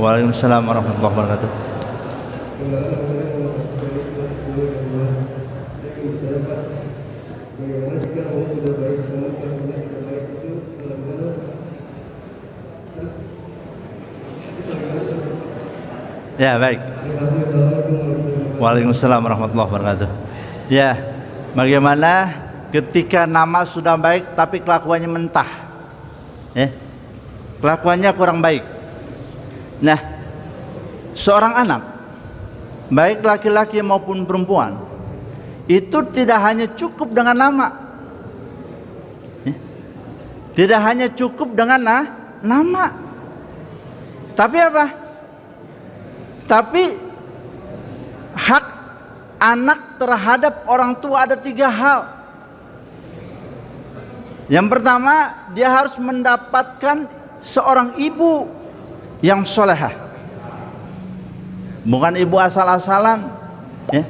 Waalaikumsalam warahmatullahi wabarakatuh. Ya, baik. Waalaikumsalam warahmatullahi wabarakatuh. Ya, bagaimana ketika nama sudah baik tapi kelakuannya mentah? Ya, kelakuannya kurang baik. Nah, seorang anak, baik laki-laki maupun perempuan, itu tidak hanya cukup dengan nama, tidak hanya cukup dengan nama, tapi apa? Tapi hak anak terhadap orang tua ada 3 hal. Yang pertama, dia harus mendapatkan seorang ibu yang solehah, bukan ibu asal-asalan, ya.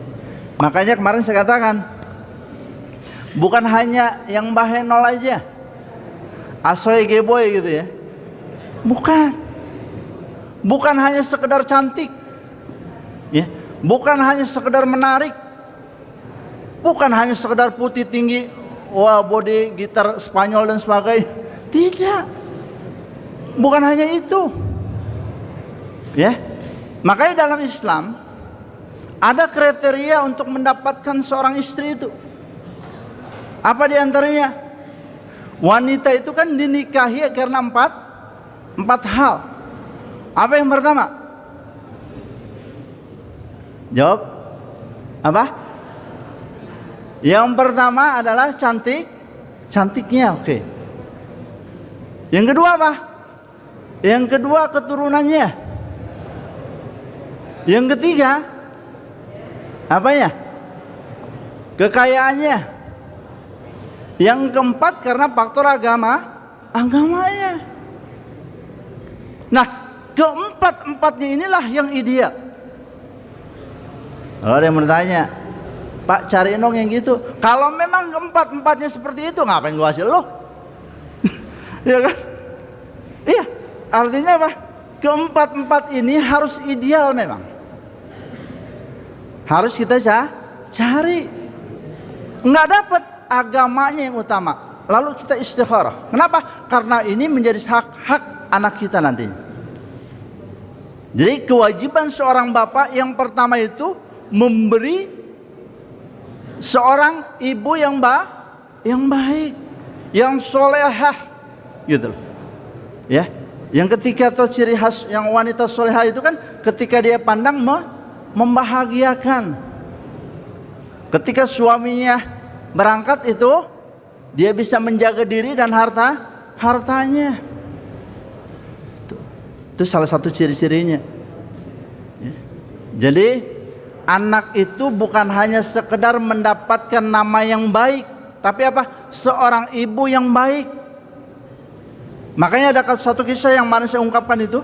Makanya kemarin saya katakan, bukan hanya yang bahenol aja, asoy geboy gitu ya, bukan hanya sekedar cantik, ya, bukan hanya sekedar menarik, bukan hanya sekedar putih tinggi, wah body gitar Spanyol dan sebagainya, tidak, bukan hanya itu. Ya, makanya dalam Islam ada kriteria untuk mendapatkan seorang istri itu. Apa diantaranya? Wanita itu kan dinikahi karena empat hal. Apa yang pertama? Jawab. Apa? Yang pertama adalah cantiknya, oke. Yang kedua apa? Yang kedua keturunannya. Yang ketiga apanya? Kekayaannya. Yang keempat karena faktor agamanya. Nah, keempat-empatnya inilah yang ideal. Kalau ada yang bertanya, Pak cariin dong yang gitu. Kalau memang keempat-empatnya seperti itu, ngapain gua hasil lo? Iya kan? Iya, artinya apa? Keempat-empat ini harus ideal memang. Harus kita cari. Nggak dapat, agamanya yang utama. Lalu kita istikharah. Kenapa? Karena ini menjadi hak anak kita nantinya. Jadi kewajiban seorang bapak yang pertama itu memberi seorang ibu yang baik, yang solehah, gitu. Ya. Yang ketiga atau ciri khas yang wanita solehah itu kan ketika dia pandang membahagiakan. Ketika suaminya berangkat itu dia bisa menjaga diri dan hartanya. Itu salah satu ciri-cirinya. Ya. Jadi anak itu bukan hanya sekedar mendapatkan nama yang baik, tapi apa? Seorang ibu yang baik. Makanya ada satu kisah yang mana saya ungkapkan itu,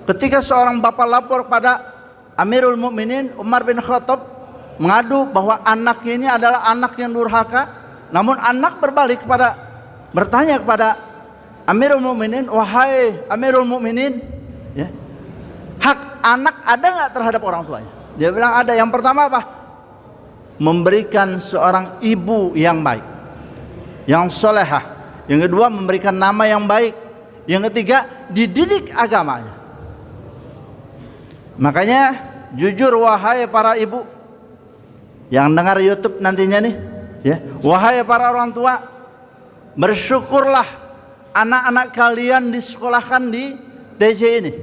ketika seorang bapak lapor pada Amirul Mukminin Umar bin Khattab mengadu bahwa anaknya ini adalah anak yang durhaka, namun anak bertanya kepada Amirul Mukminin, wahai Amirul Mukminin, ya, hak anak ada nggak terhadap orang tuanya? Dia bilang ada. Yang pertama apa? Memberikan seorang ibu yang baik, yang solehah. Yang kedua memberikan nama yang baik. Yang ketiga dididik agamanya. Makanya jujur wahai para ibu yang dengar YouTube nantinya nih, ya, wahai para orang tua, bersyukurlah anak-anak kalian disekolahkan di TJ ini.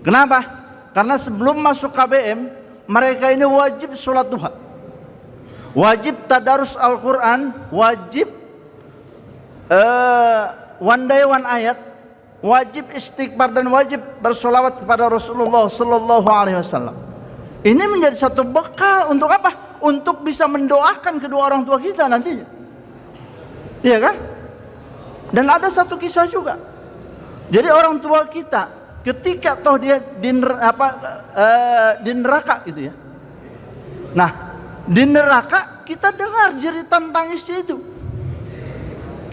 Kenapa? Karena sebelum masuk KBM mereka ini wajib sholat duha, wajib tadarus Al-Quran, wajib one day one ayat, wajib istighfar dan wajib bersolawat kepada Rasulullah Sallallahu Alaihi Wasallam. Ini menjadi satu bekal untuk apa? Untuk bisa mendoakan kedua orang tua kita nantinya. Iya kan? Dan ada satu kisah juga. Jadi orang tua kita ketika toh dia di neraka gitu ya. Nah, di neraka kita dengar jeritan tangisnya itu.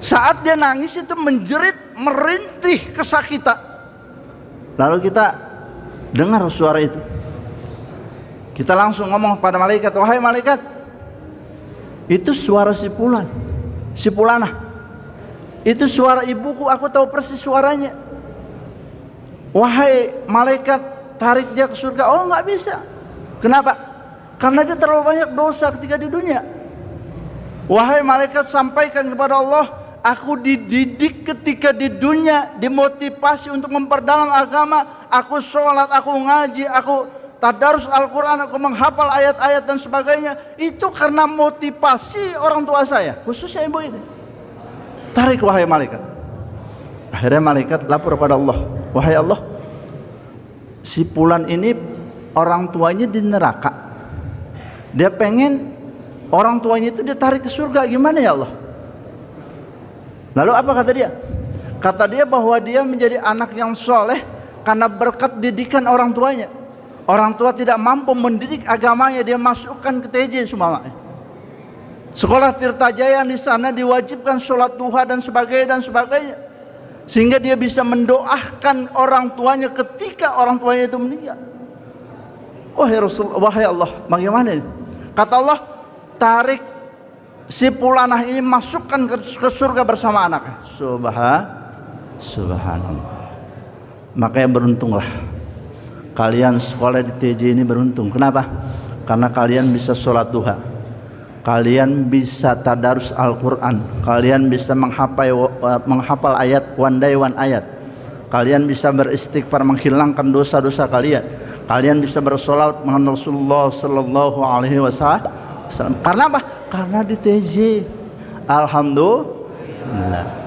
Saat dia nangis itu menjerit, merintih kesakitan. Lalu kita dengar suara itu. Kita langsung ngomong pada malaikat, wahai malaikat, itu suara si Fulan, si Fulanah. Itu suara ibuku, aku tahu persis suaranya. Wahai malaikat, tarik dia ke surga. Oh, nggak bisa. Kenapa? Karena dia terlalu banyak dosa ketika di dunia. Wahai malaikat, sampaikan kepada Allah, aku dididik ketika di dunia, dimotivasi untuk memperdalam agama. Aku sholat, aku ngaji, aku tadarus Al-Quran, aku menghafal ayat-ayat dan sebagainya. Itu karena motivasi orang tua saya, khususnya ibu ini. Tarik wahai malaikat. Akhirnya malaikat lapor pada Allah, wahai Allah, si Fulan ini orang tuanya di neraka. Dia pengen orang tuanya itu ditarik ke surga, gimana ya Allah? Lalu apa kata dia? Kata dia bahwa dia menjadi anak yang soleh karena berkat didikan orang tuanya. Orang tua tidak mampu mendidik agamanya, dia masukkan ke TJ Sumama. Sekolah Tirtajaya di sana diwajibkan sholat duha dan sebagainya. Sehingga dia bisa mendoakan orang tuanya ketika orang tuanya itu meninggal. Wahai Rasul, wahai Allah, bagaimana ini? Kata Allah, tarik si Fulanah ini, masukkan ke surga bersama anaknya. Subhanallah. Makanya beruntunglah kalian sekolah di TJ ini, beruntung. Kenapa? Karena kalian bisa sholat duha, kalian bisa tadarus Al-Quran, kalian bisa menghafal ayat one day one ayat, kalian bisa beristighfar menghilangkan dosa-dosa kalian, kalian bisa bersolawat mengenai Rasulullah Sallallahu Alaihi Wasallam. Karena apa? Karena di TJ. Alhamdulillah.